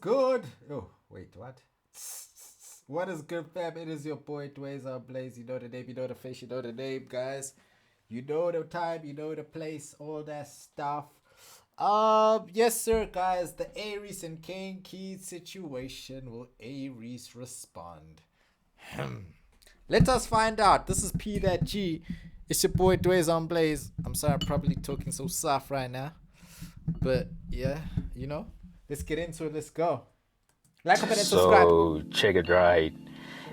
good? Oh, wait, what? What is good, fam? It is your boy, Dwayne Blaze. You know the name, you know the face, you know the name, guys. You know the time, you know the place, all that stuff. Yes, sir, guys. The A-REECE and Kane Keid situation. Will A-REECE respond? Let us find out. This is P that G. It's your boy, Dwayne Blaze. I'm sorry, I'm probably talking so soft right now. But, yeah, you know. Let's get into it. Let's go. Like, comment, and subscribe. So, check it right.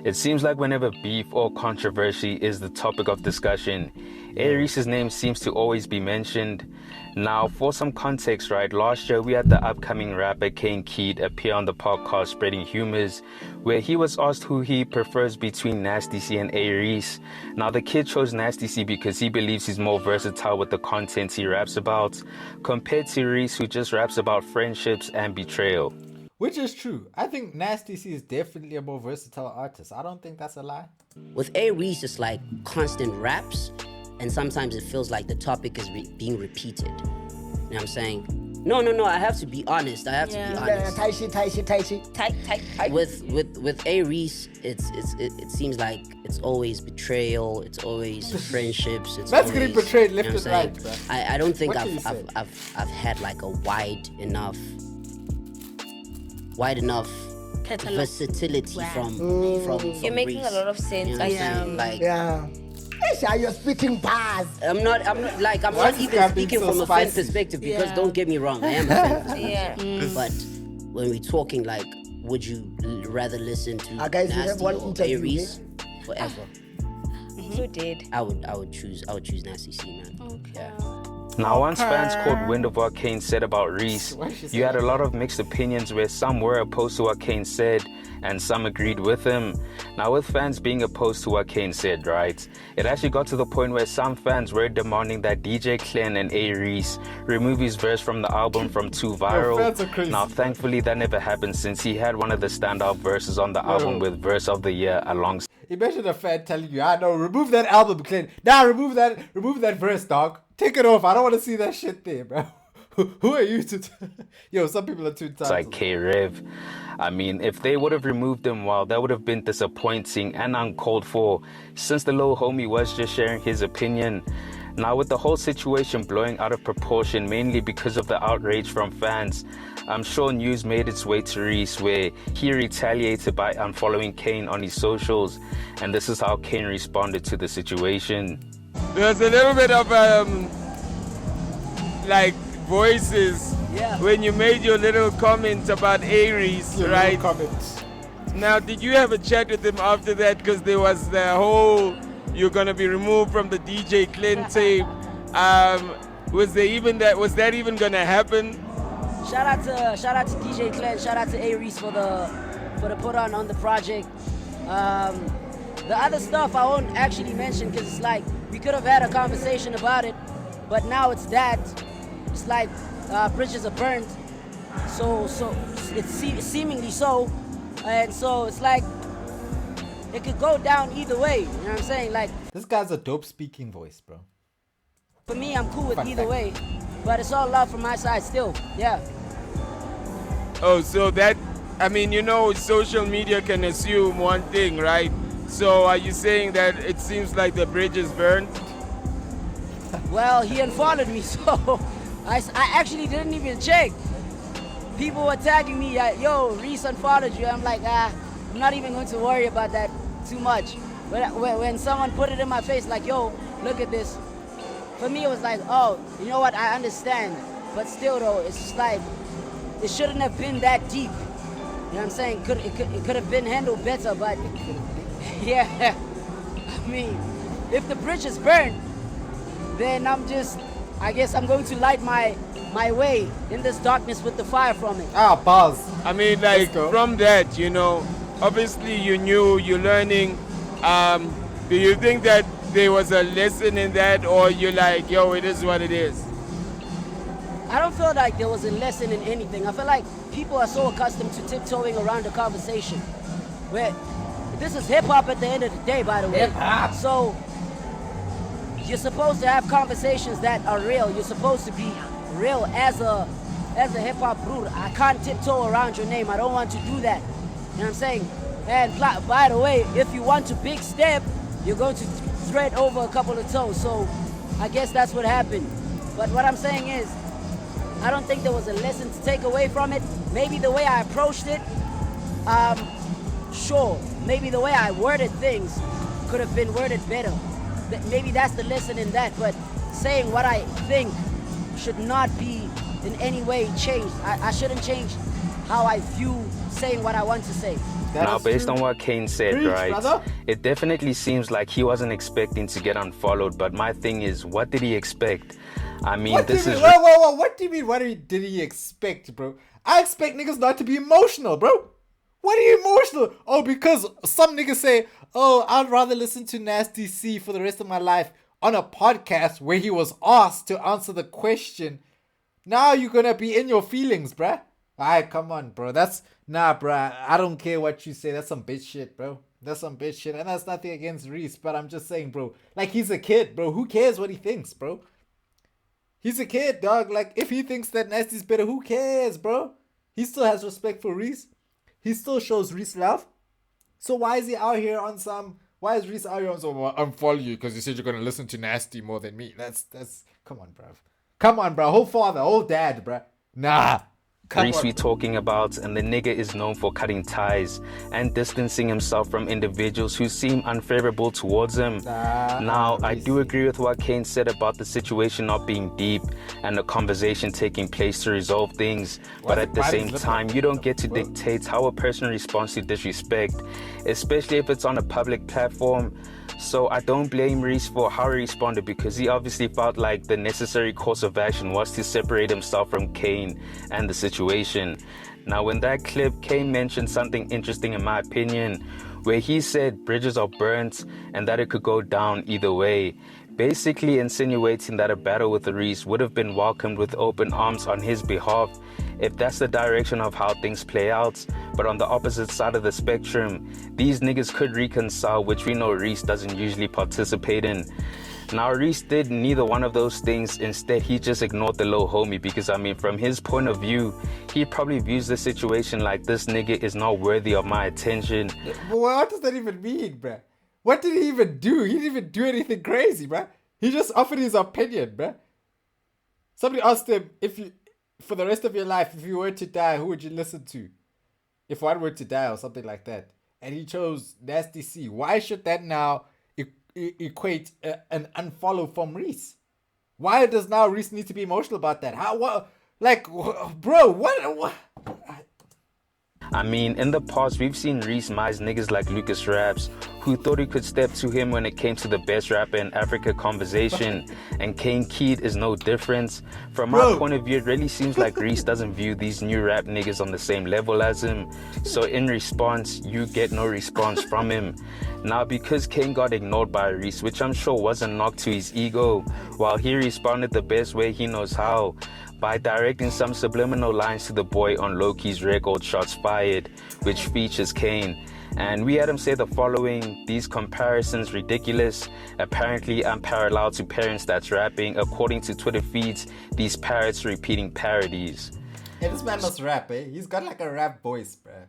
It seems like whenever beef or controversy is the topic of discussion, A-REECE's name seems to always be mentioned. Now, for some context, right, last year we had the upcoming rapper Kane Keid appear on the podcast Spreading Humors, where he was asked who he prefers between Nasty C and A-REECE. Now, the kid chose Nasty C because he believes he's more versatile with the content he raps about, compared to REECE, who just raps about friendships and betrayal. Which is true. I think Nasty C is definitely a more versatile artist. I don't think that's a lie. With A-REECE, it's like constant raps, and sometimes it feels like the topic is being repeated. You know what I'm saying? No, I have to be honest. I have to be honest. Tight. With A-REECE, it seems like it's always betrayal, it's always friendships. It's That's always, getting betrayed left you know and right, bro. I don't think What can you say? I've had like a wide enough versatility from You're making REECE. a lot of sense. You know what I'm saying? Like, You're spitting bars. I'm not Why is this guy even being speaking so from a fan spicy? perspective, because don't get me wrong, I am a fan perspective. Yeah. But when we're talking like, would you rather listen to Guys, we have Nasty one or interview, A-REECE forever? You did. I would choose Nasty C, man. Okay. Yeah. Now, once fans called wind of what Kane said about REECE, you had a lot of mixed opinions where some were opposed to what Kane said and some agreed with him. Now, with fans being opposed to what Kane said, right, it actually got to the point where some fans were demanding that DJ Clen and A-REECE remove his verse from the album from Too Viral. fans are crazy. Now, thankfully, that never happened since he had one of the standout verses on the album with Verse of the Year alongside. Imagine a fan telling you, I know, remove that album, Clint. Nah, remove that verse, dog. Take it off. I don't want to see that shit there, bro. Who are you to... Yo, some people are too tired. It's like K-Rev. I mean, if they would have removed him, well, that would have been disappointing and uncalled for, since the little homie was just sharing his opinion. Now, with the whole situation blowing out of proportion, mainly because of the outrage from fans, I'm sure news made its way to REECE, where he retaliated by unfollowing Kane on his socials, and this is how Kane responded to the situation. There's a little bit of like voices when you made your little comment about A-REECE, right? Comments. Now, did you have a chat with him after that? Because there was the whole, you're gonna be removed from the DJ Clen tape. Was that even gonna happen? Shout out to DJ Clen, shout out to A-REECE for the put on the project. The other stuff I won't actually mention, because it's like we could have had a conversation about it, but now it's that. It's like bridges are burned, so it's seemingly so, and so it's like it could go down either way. You know what I'm saying? Like, This guy's a dope speaking voice, bro. for me, I'm cool with Fun either fact. way, but it's all love from my side still. Yeah. Oh, so that, I mean, you know, social media can assume one thing, right? So are you saying that it seems like the bridge is burned? Well, he unfollowed me, so I actually didn't even check. People were tagging me, yo, REECE unfollowed you. I'm like, I'm not even going to worry about that too much. But when someone put it in my face, like, yo, look at this. For me, it was like, oh, you know what, I understand. But still, though, it's just like, it shouldn't have been that deep. You know what I'm saying? It could have been handled better, but yeah. I mean, if the bridge is burned, then I guess I'm going to light my way in this darkness with the fire from it. Pause. I mean, like, from that, you know, obviously you're learning. Do you think that there was a lesson in that, or you're like, yo, it is what it is? I don't feel like there was a lesson in anything. I feel like people are so accustomed to tiptoeing around the conversation. Where this is hip-hop at the end of the day, by the way. Hip-hop. So you're supposed to have conversations that are real. You're supposed to be real as as a hip hop brood, I can't tiptoe around your name. I don't want to do that. You know what I'm saying? And by the way, if you want to big step, you're going to thread over a couple of toes. So I guess that's what happened. But what I'm saying is, I don't think there was a lesson to take away from it. Maybe the way I approached it, sure. Maybe the way I worded things could have been worded better. Maybe that's the lesson in that. But saying what I think should not be in any way changed. I shouldn't change how I view saying what I want to say. Now, based on what Kane said, Preach, right, brother. it definitely seems like he wasn't expecting to get unfollowed. But my thing is, what did he expect? I mean, What this do you is... mean? Whoa. What do you mean? Did he expect, bro? I expect niggas not to be emotional, bro. What are you emotional? Oh, because some niggas say, oh, I'd rather listen to Nasty C for the rest of my life on a podcast where he was asked to answer the question. Now you're gonna be in your feelings, bruh. Alright, come on, bro. Nah, bruh. I don't care what you say. That's some bitch shit, bro. That's some bitch shit. And that's nothing against Reese, but I'm just saying, bro. Like, he's a kid, bro. Who cares what he thinks, bro? He's a kid, dog. Like, if he thinks that Nasty's better, who cares, bro? He still has respect for Reese. He still shows Reese love. So why is he out here on some... Why is Reese out here on some... Well, unfollow you because you said you're going to listen to Nasty more than me. That's... Come on, bro. Come on, bro. Whole father, whole dad, bro. Nah. Reese we talking about, and the nigga is known for cutting ties and distancing himself from individuals who seem unfavorable towards him. Now, I do agree with what Kane said about the situation not being deep and the conversation taking place to resolve things, but at the same time, you don't get to dictate how a person responds to disrespect, especially if it's on a public platform. So I don't blame Reese for how he responded, because he obviously felt like the necessary course of action was to separate himself from Kane and the situation. Now, in that clip, Kane mentioned something interesting in my opinion, where he said bridges are burnt and that it could go down either way, basically insinuating that a battle with Reese would have been welcomed with open arms on his behalf if that's the direction of how things play out. But on the opposite side of the spectrum, these niggas could reconcile, which we know Reese doesn't usually participate in. Now, Reese did neither one of those things. Instead, he just ignored the little homie, because I mean, from his point of view, he probably views the situation like, this nigga is not worthy of my attention. But what does that even mean, bruh? What did he even do? He didn't even do anything crazy, bruh. He just offered his opinion, bruh. Somebody asked him, for the rest of your life, if you were to die, who would you listen to? If one were to die or something like that. And he chose Nasty C. Why should that now equate an unfollow from Reese? Why does now Reese need to be emotional about that? Bro, what? I mean, in the past, we've seen Reese mize niggas like Lucas Raps, who thought he could step to him when it came to the best rapper in Africa conversation, and Kane Keid is no different. From my point of view, it really seems like Reese doesn't view these new rap niggas on the same level as him, so in response, you get no response from him. Now, because Kane got ignored by Reese, which I'm sure was a knock to his ego, while he responded the best way he knows how, by directing some subliminal lines to the boy on Loki's record Shots Fired, which features Kane. And we had him say the following: these comparisons ridiculous, apparently unparalleled to parents that's rapping, according to Twitter feeds, these parrots repeating parodies. Yeah, this man must rap, eh? He's got like a rap voice, bruh.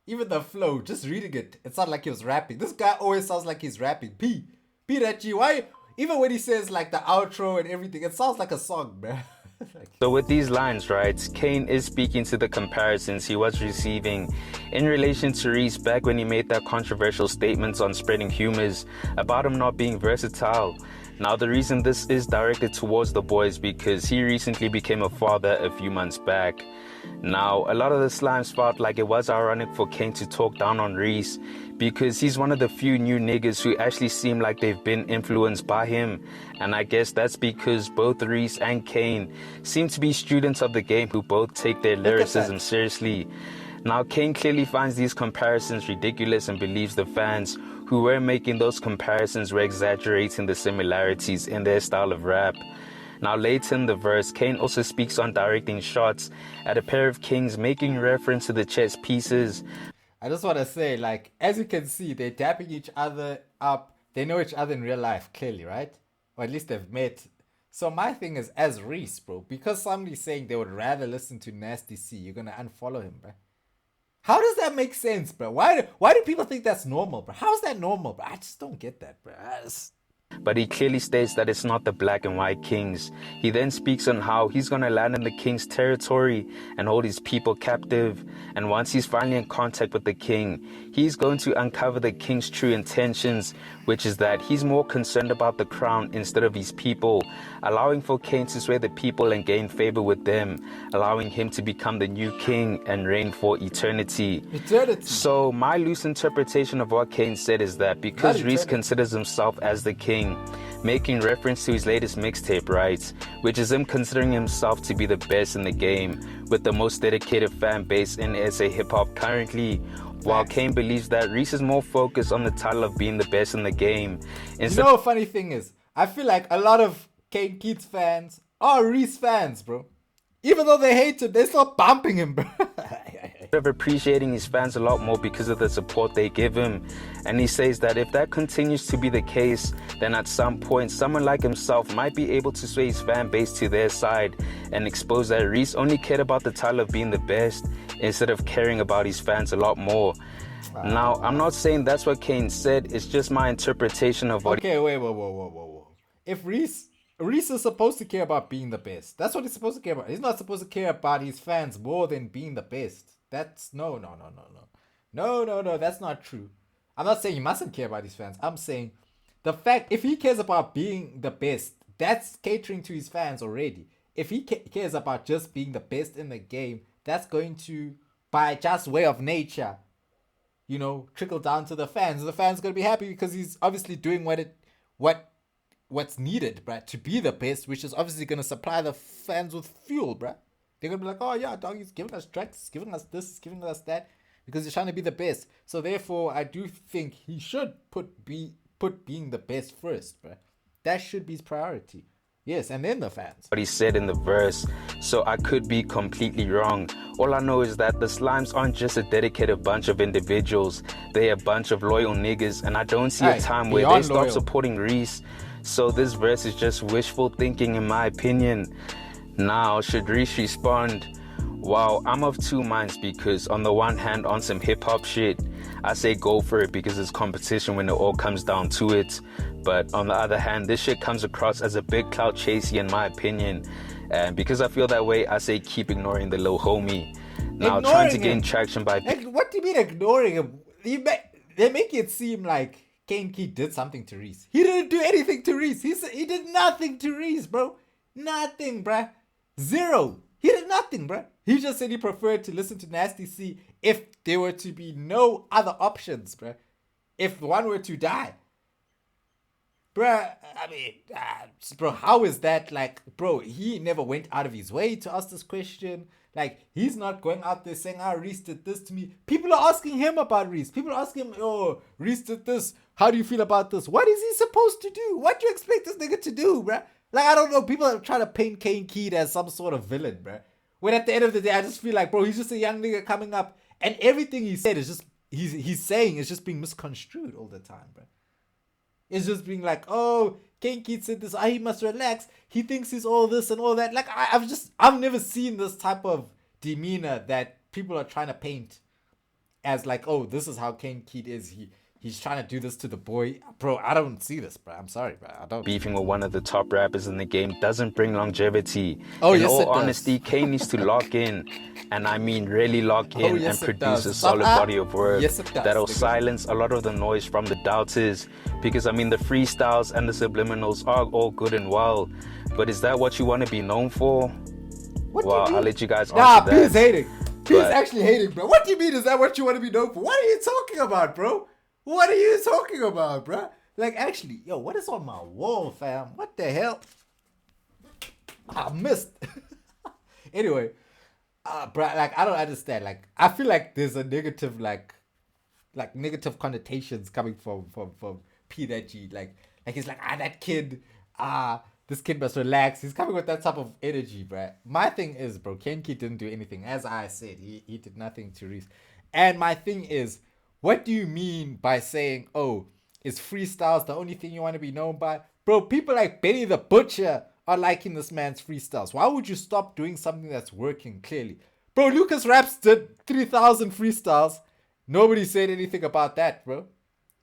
Even the flow, just reading it, it's not like he was rapping. This guy always sounds like he's rapping. P that G, why? Even when he says like the outro and everything, it sounds like a song, bruh. So with these lines, right, Kane is speaking to the comparisons he was receiving in relation to Reese back when he made that controversial statements on spreading humors about him not being versatile. Now, the reason this is directed towards the boy is because he recently became a father a few months back. Now, a lot of the slimes felt like it was ironic for Kane to talk down on Reese, because he's one of the few new niggas who actually seem like they've been influenced by him. And I guess that's because both Reese and Kane seem to be students of the game who both take their lyricism seriously. Now, Kane clearly finds these comparisons ridiculous and believes the fans who were making those comparisons were exaggerating the similarities in their style of rap. Now, later in the verse, Kane also speaks on directing shots at a pair of kings, making reference to the chess pieces. I just want to say, like, as you can see, they're tapping each other up. They know each other in real life, clearly, right? Or at least they've met So my thing is, as Reese, bro, because somebody's saying they would rather listen to Nasty C, you're gonna unfollow him, bro. How does that make sense, bro? Why do people think that's normal, bro? How's that normal, bro? I just don't get that, bro. But he clearly states that it's not the black and white kings. He then speaks on how he's going to land in the king's territory and hold his people captive. And once he's finally in contact with the king, he's going to uncover the king's true intentions, which is that he's more concerned about the crown instead of his people, allowing for Kane to sway the people and gain favor with them, allowing him to become the new king and reign for eternity. So my loose interpretation of what Kane said is that because Reese considers himself as the king, making reference to his latest mixtape, right, which is him considering himself to be the best in the game with the most dedicated fan base in SA hip-hop currently, while Kane believes that Reese is more focused on the title of being the best in the game. You know what funny thing is? I feel like a lot of Kane Keid's fans are Reese fans, bro. Even though they hate him, they're still bumping him, bro. Of appreciating his fans a lot more because of the support they give him. And he says that if that continues to be the case, then at some point someone like himself might be able to sway his fan base to their side and expose that Reese only cared about the title of being the best instead of caring about his fans a lot more. Now, I'm not saying that's what Kane said, it's just my interpretation of what... Okay, wait, whoa. If Reese is supposed to care about being the best. That's what he's supposed to care about. He's not supposed to care about his fans more than being the best. That's no. That's not true. I'm not saying he mustn't care about his fans. I'm saying the fact, if he cares about being the best, that's catering to his fans already. If he cares about just being the best in the game, that's going to, by just way of nature, you know, trickle down to the fans. The fans gonna be happy because he's obviously doing what's needed, bruh, to be the best, which is obviously gonna supply the fans with fuel, bruh. They're gonna be like, oh yeah, dog, he's giving us tracks, he's giving us this, he's giving us that, because he's trying to be the best. So therefore, I do think he should put being the best first, bruh. That should be his priority. Yes, and then the fans. What he said in the verse, so I could be completely wrong. All I know is that the Slimes aren't just a dedicated bunch of individuals. They're a bunch of loyal niggas, and I don't see a time where they stop supporting Reese. So this verse is just wishful thinking in my opinion. Now, should Reese respond? Wow, I'm of two minds because on the one hand, on some hip-hop shit, I say go for it because it's competition when it all comes down to it. But on the other hand, this shit comes across as a big clout chasey in my opinion. And because I feel that way, I say keep ignoring the little homie. Now, trying to gain traction by... What do you mean ignoring him? They make it seem like Kane Keid did something to Reese. He didn't do anything to Reese. He did nothing to Reese, bro. Nothing, bruh. Zero. He did nothing, bruh. He just said he preferred to listen to Nasty C if there were to be no other options, bruh. If one were to die. Bruh, I mean, bro, how is that like, bro, he never went out of his way to ask this question. Like, he's not going out there saying, Reese did this to me. People are asking him about Reese. People are asking him, oh, Reese did this. How do you feel about this? What is he supposed to do? What do you expect this nigga to do, bruh? Like, I don't know. People are trying to paint Kane Keid as some sort of villain, bruh. When at the end of the day, I just feel like, bro, he's just a young nigga coming up. And everything he said is just, he's saying is just being misconstrued all the time, bruh. It's just being like, oh, Kane Keid said this, he must relax. He thinks he's all this and all that. Like, I've never seen this type of demeanor that people are trying to paint as like, oh, this is how Kane Keid is. He's trying to do this to the boy. Bro, I don't see this, bro. I'm sorry, bro. I don't. Beefing with one of the top rappers in the game doesn't bring longevity. Oh, in yes, all it does. honesty, Kane needs to lock in. And I mean really lock in and produce a solid body of work that'll silence a lot of the noise from the doubters. Because I mean the freestyles and the subliminals are all good and well. But is that what you want to be known for? Well, I'll let you guys answer that. Nah, P's hating. P's actually hating, bro. What do you mean is that what you want to be known for? What are you talking about, bro? What are you talking about, bro? Like, actually, yo, what is on my wall, fam? What the hell? I missed. Anyway, bro, like, I don't understand. Like, I feel like there's a negative, like negative connotations coming from P that G. Like he's like, that kid, this kid must relax. He's coming with that type of energy, bro. My thing is, bro, Kane Keid didn't do anything. As I said, he did nothing to Reese. And my thing is, what do you mean by saying, oh, is freestyles the only thing you want to be known by? Bro, people like Benny the Butcher are liking this man's freestyles. Why would you stop doing something that's working clearly? Bro, Lucas Raps did 3,000 freestyles. Nobody said anything about that, bro.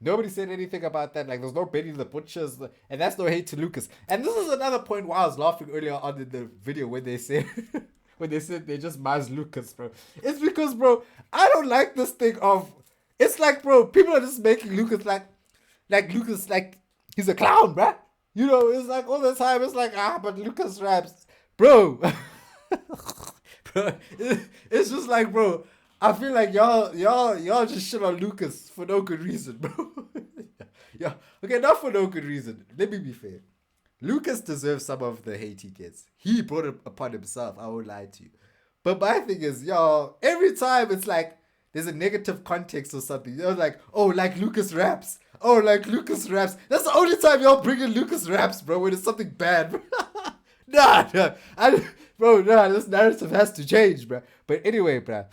Nobody said anything about that. Like, there's no Benny the Butchers, and that's no hate to Lucas. And this is another point why I was laughing earlier on in the video when they said they just miles Lucas, bro. It's because, bro, I don't like this thing of. It's like, bro, people are just making Lucas like Lucas like he's a clown, bro. You know, it's like all the time. It's like but Lucas Raps, bro. Bro, it's just like, bro. I feel like y'all just shit on Lucas for no good reason, bro. Yeah, okay, not for no good reason. Let me be fair. Lucas deserves some of the hate he gets. He brought it upon himself. I won't lie to you. But my thing is, y'all, every time it's like there's a negative context or something. You're like, oh, like Lucas Raps. Oh, like Lucas Raps. That's the only time y'all bring in Lucas Raps, bro, when it's something bad, bro. Nah. This narrative has to change, bro. But anyway, bro.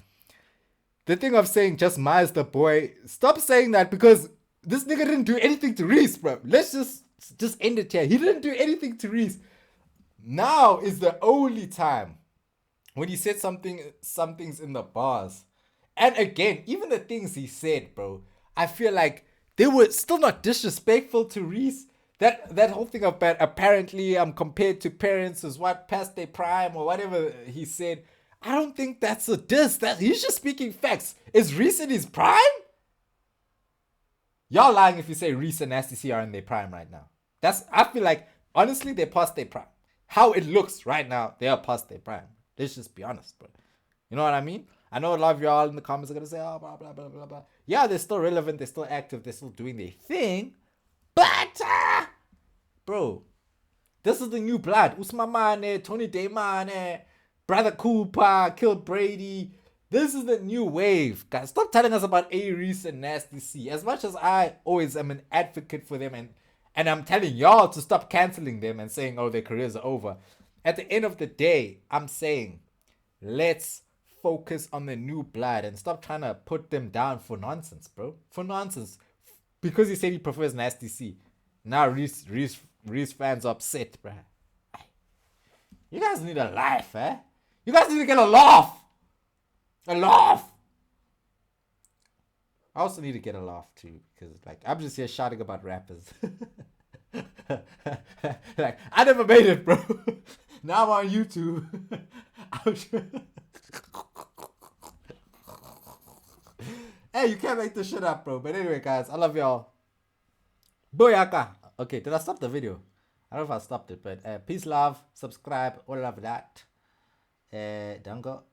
The thing of saying just Miles the boy, stop saying that because this nigga didn't do anything to Reese, bro. Let's just end it here. He didn't do anything to Reese. Now is the only time when he said something's in the bars. And again, even the things he said, bro, I feel like they were still not disrespectful to Reese. That whole thing about apparently I'm compared to parents is what past their prime or whatever he said. I don't think that's a diss. That he's just speaking facts. Is Reese in his prime? Y'all lying if you say Reese and Nasty C are in their prime right now. I feel like honestly they're past their prime. How it looks right now, they are past their prime. Let's just be honest, bro. You know what I mean? I know a lot of y'all in the comments are gonna say, oh, blah blah blah blah blah. Yeah, they're still relevant, they're still active, they're still doing their thing. But bro, this is the new blood. Usman Mane, Tony Damane, Brother Cooper, killed Brady. This is the new wave, guys. Stop telling us about A-REECE and Nasty C. As much as I always am an advocate for them and I'm telling y'all to stop canceling them and saying, oh, their careers are over. At the end of the day, I'm saying, let's focus on the new blood and stop trying to put them down for nonsense, bro. For nonsense. Because he said he prefers Nasty C. Now Reese fans are upset, bro. You guys need a life, eh? You guys need to get a laugh. A laugh. I also need to get a laugh too, because like I'm just here shouting about rappers. Like I never made it, bro. Now I'm on YouTube. Hey, you can't make this shit up, bro. But anyway, guys, I love y'all. Boyaka. Okay, did I stop the video? I don't know if I stopped it, but peace, love, subscribe, all of that. Don't go.